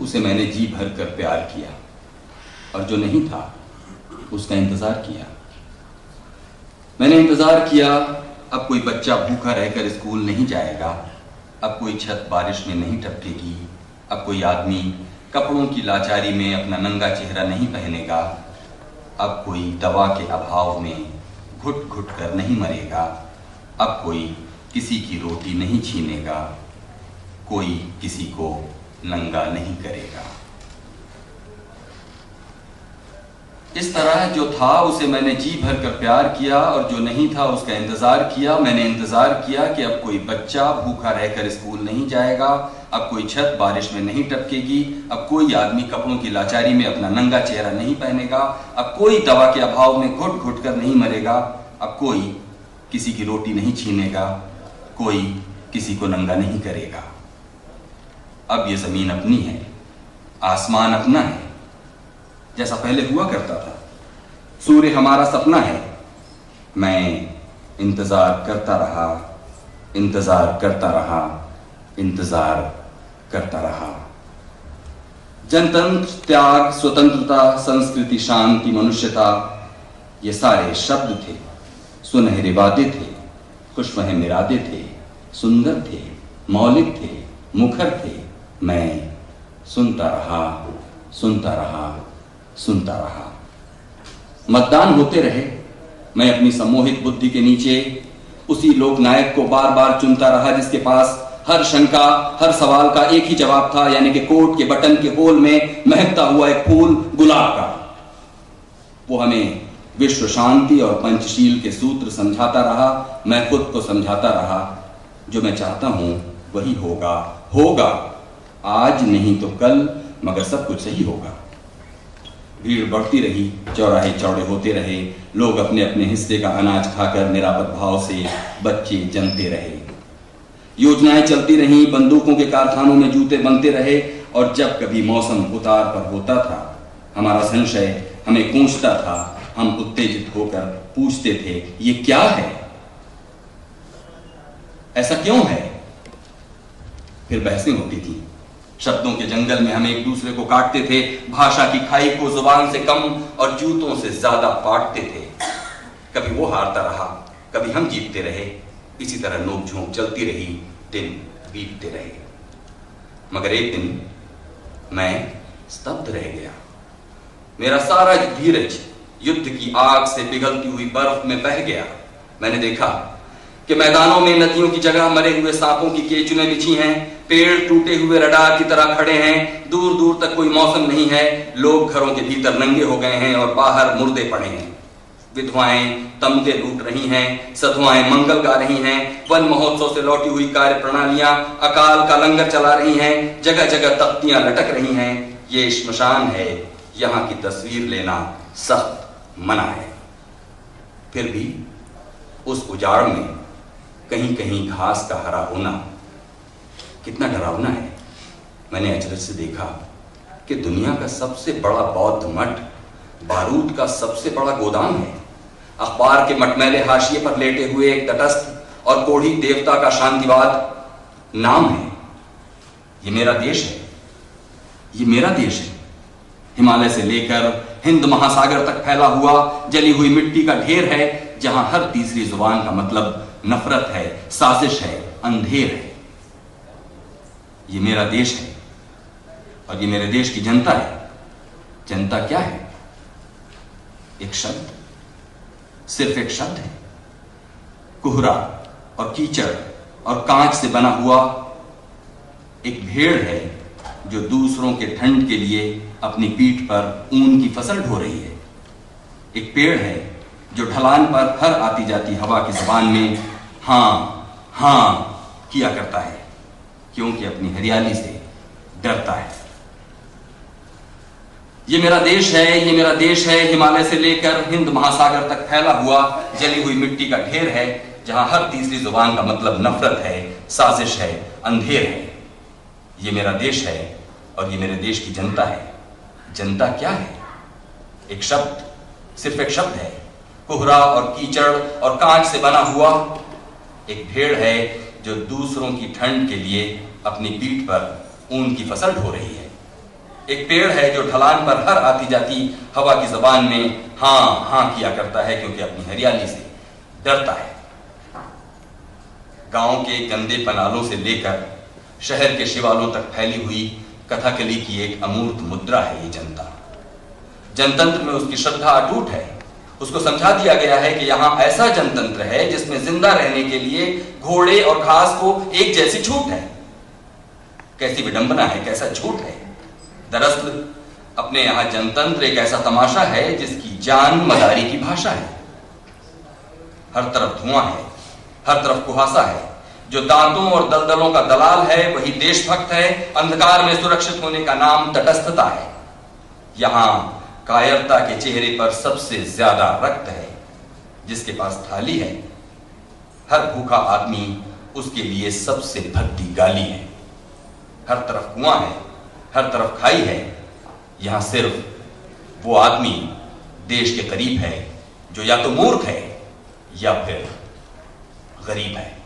उसे मैंने जी भर कर प्यार किया, और जो नहीं था उसका इंतजार किया। मैंने इंतजार किया, अब कोई बच्चा भूखा रहकर स्कूल नहीं जाएगा, अब कोई छत बारिश में नहीं टपकेगी, अब कोई आदमी कपड़ों की लाचारी में अपना नंगा चेहरा नहीं पहनेगा, अब कोई दवा के अभाव में घुट घुट कर नहीं मरेगा, अब कोई किसी की रोटी नहीं छीनेगा, कोई किसी को नंगा नहीं करेगा। इस तरह जो था उसे मैंने जी भर कर प्यार किया, और जो नहीं था उसका इंतजार किया। मैंने इंतजार किया कि अब कोई बच्चा भूखा रहकर स्कूल नहीं जाएगा, अब कोई छत बारिश में नहीं टपकेगी, अब कोई आदमी कपड़ों की लाचारी में अपना नंगा चेहरा नहीं पहनेगा, अब कोई दवा के अभाव में घुट घुट कर नहीं मरेगा, अब कोई किसी की रोटी नहीं छीनेगा, कोई किसी को नंगा नहीं करेगा। अब ये जमीन अपनी है, आसमान अपना है, जैसा पहले हुआ करता था। सूर्य हमारा सपना है। मैं इंतजार करता रहा, इंतजार करता रहा, इंतजार करता रहा। जनतंत्र, त्याग, स्वतंत्रता, संस्कृति, शांति, मनुष्यता, ये सारे शब्द थे, सुनहरे वादे थे, खुशफहम इरादे थे, सुंदर थे, मौलिक थे, मुखर थे। मैं सुनता रहा, सुनता रहा, सुनता रहा। मतदान होते रहे, मैं अपनी सम्मोहित बुद्धि के नीचे उसी लोकनायक को बार बार चुनता रहा जिसके पास हर शंका, हर सवाल का एक ही जवाब था, यानी कि कोर्ट के बटन के होल में महकता हुआ एक फूल, गुलाब का। वो हमें विश्व शांति और पंचशील के सूत्र समझाता रहा, मैं खुद को समझाता रहा, जो मैं चाहता हूं वही होगा, होगा, आज नहीं तो कल, मगर सब कुछ सही होगा। भीड़ बढ़ती रही, चौराहे चौड़े होते रहे, लोग अपने अपने हिस्से का अनाज खाकर निरापद भाव से बच्चे जमते रहे, योजनाएं चलती रहीं, बंदूकों के कारखानों में जूते बनते रहे, और जब कभी मौसम उतार पर होता था, हमारा संशय हमें गूंजता था, हम उत्तेजित होकर पूछते थे, ये क्या है, ऐसा क्यों है? फिर बहसें होती थी, शब्दों के जंगल में हम एक दूसरे को काटते थे, भाषा की खाई को जुबान से कम और जूतों से ज्यादा पाटते थे। कभी वो हारता रहा, कभी हम जीतते रहे, इसी तरह नोक-झोंक चलती रही, दिन बीतते रहे। मगर एक दिन मैं स्तब्ध रह गया। मेरा सारा धीरज युद्ध की आग से पिघलती हुई बर्फ में बह गया। मैंने देखा कि मैदानों में नदियों की जगह मरे हुए सांपों की केचुएं बिछी हैं, पेड़ टूटे हुए रडार की तरह खड़े हैं, दूर दूर तक कोई मौसम नहीं है, लोग घरों के भीतर नंगे हो गए हैं और बाहर मुर्दे पड़े हैं। विधवाएं तमगे लूट रही हैं, साधुआएं मंगल गा रही हैं, वन महोत्सव से लौटी हुई कार्य प्रणालियां अकाल का लंगर चला रही हैं, जगह जगह तख्तियां लटक रही हैं। ये श्मशान है, यहां की तस्वीर लेना सख्त मना है। फिर भी उस उजाड़ में कहीं कहीं घास का हरा होना कितना डरावना है। मैंने अचरज से देखा कि दुनिया का सबसे बड़ा बौद्ध मठ बारूद का सबसे बड़ा गोदाम है। अखबार के मटमैले हाशिए पर लेटे हुए एक तटस्थ और कोढ़ी देवता का शांतिवाद नाम है। ये मेरा देश है, ये मेरा देश है। हिमालय से लेकर हिंद महासागर तक फैला हुआ जली हुई मिट्टी का ढेर है, जहां हर तीसरी जुबान का मतलब नफरत है, साजिश है, अंधेर है। ये मेरा देश है और ये मेरे देश की जनता है। जनता क्या है? एक शब्द, सिर्फ एक शब्द है। कोहरा और कीचड़ और कांच से बना हुआ एक भेड़ है जो दूसरों के ठंड के लिए अपनी पीठ पर ऊन की फसल ढो रही है। एक पेड़ है जो ढलान पर हर आती जाती हवा की जुबान में हां हां किया करता है, क्योंकि अपनी हरियाली से डरता है। ये मेरा देश है, ये मेरा देश है। हिमालय से लेकर हिंद महासागर तक फैला हुआ जली हुई मिट्टी का ढेर है, जहां हर तीसरी जुबान का मतलब नफरत है, साजिश है, अंधेर है। ये मेरा देश है और ये मेरे देश की जनता है। जनता क्या है? एक शब्द, सिर्फ एक शब्द है। कोहरा और कीचड़ और कांच से बना हुआ एक भेड़ है जो दूसरों की ठंड के लिए अपनी पीठ पर ऊन की फसल ढो रही है। एक पेड़ है जो ढलान पर हर आती जाती हवा की जबान में हां हां किया करता है, क्योंकि अपनी हरियाली से डरता है। गांव के गंदे पनालों से लेकर शहर के शिवालों तक फैली हुई कथाकली की एक अमूर्त मुद्रा है ये जनता। जनतंत्र में उसकी श्रद्धा अटूट है। उसको समझा दिया गया है कि यहां ऐसा जनतंत्र है जिसमें जिंदा रहने के लिए घोड़े और घास को एक जैसी छूट है। कैसी विडंबना है, कैसा झूठ है। दरअसल अपने यहां जनतंत्र एक ऐसा तमाशा है जिसकी जान मदारी की भाषा है। हर तरफ धुआं है, हर तरफ कुहासा है। जो दांतों और दलदलों का दलाल है वही देशभक्त है। अंधकार में सुरक्षित होने का नाम तटस्थता है। यहां कायरता के चेहरे पर सबसे ज्यादा रक्त है। जिसके पास थाली है, हर भूखा आदमी उसके लिए सबसे भद्दी गाली है। हर तरफ कुआं है, हर तरफ खाई है। यहां सिर्फ वो आदमी देश के करीब है जो या तो मूर्ख है या फिर गरीब है।